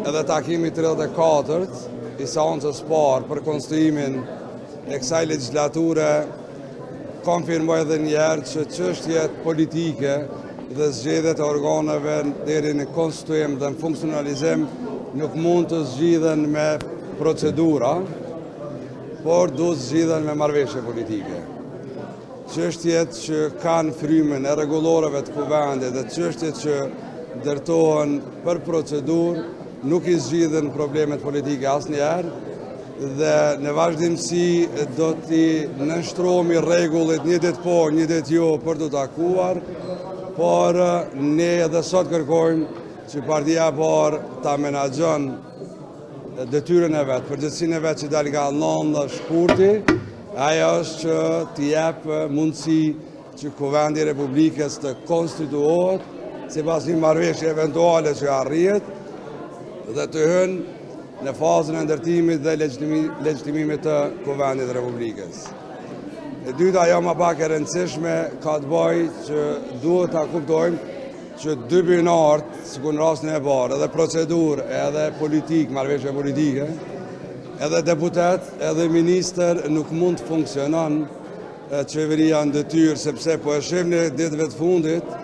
edhe takimi 34 i seancës parë për konstruimin e kësaj legjislature konfirmoj edhe njerë që çështjet politike dhe zgjedhjet e organeve deri në konstituim dhe në funksionalizim nuk mund të zgjidhen me procedura, por duhet zgjidhen me marrëveshje politike. Çështjet që kanë frymën e rregullorëve të kuvendit dhe çështjet që ndërtohen për procedurë nuk i zgjidhen problemet politike asnjëherë dhe në vazhdimsi do t'i nënshtrohemi rregullit një ditë po, një ditë jo për të takuar, por ne edhe sot kërkojmë që Partia e Parë ta menaxhon detyrën e vetë, përgjegjësinë e vetë që dal nga 9 shkurti, ajo është që t'i jep mundësi që Kuvendi i Republikës të konstituohet sipas një marrëveshje eventuale që arrihet dhe të hynë në fazën e ndërtimit dhe legjitimimit të Kuvendit të Republikës. E dyta, ajo më pak e rëndësishme, ka të bëjë që duhet ta kuptojmë që dy binart, sikur në rastin e parë, edhe procedurë, edhe politikë, marrëveshje politike, edhe deputet, edhe minister nuk mund të funksionon qeveria në detyrë, sepse po e shihni ditëve të fundit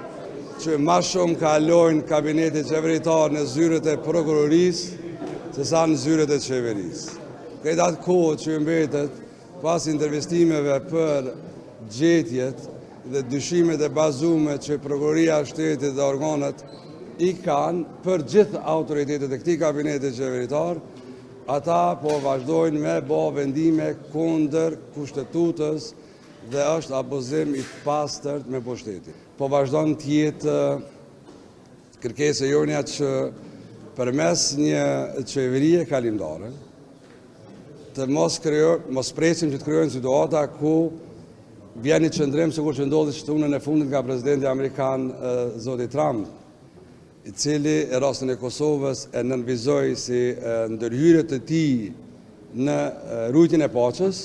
që më shumë kalojnë kabinetit qeveritar në zyrët e prokurorisë se sa në zyrët e qeverisë. Këtë atë kohë që mbetet pas intervistimeve për gjetjet dhe dyshimet e bazume që prokuroria e shtetit dhe organet i kanë për gjithë autoritetet e këtij kabineti qeveritar, ata po vazhdojnë me bë vendime kundër kushtetutës dhe është abuzim i pastërt me pushtetin. Po vazhdon të jetë kërkesë e jonja që përmes një qeverie kalimtare të mos presim që të krijojnë situata ku vjen një qëndrim sikur që ndodhi shtunën e fundit nga presidenti amerikan zoti Trump, i cili në rastin e Kosovës e nënvizoi si ndërhyrje të tij në rujtjen e paqes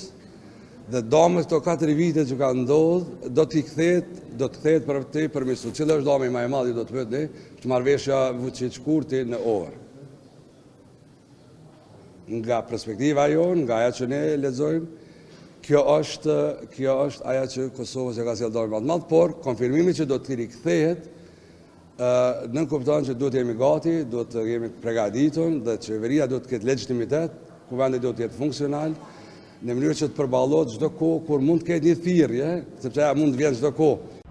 dhe domës këto 4 vite që ka ndodhur do të kthehet për të përmirësuar. Cila është doma më e madhe do të pyet ne, është marrëveshja Vučić-Kurti në orë. Nga perspektiva jonë, nga ajo që ne lexojmë, kjo është ajo që Kosova ka sjellë dorë më të madh, por konfirmimi që do të rikthehet nën kupton që duhet jemi gati, duhet të jemi përgatitur dhe qeveria duhet të ketë legjitimitet, kuvendi duhet të jetë funksional në mënyrë që të përballohet çdo kohë kur mund të ketë një thirrje, sepse ajo mund të vjen çdo kohë.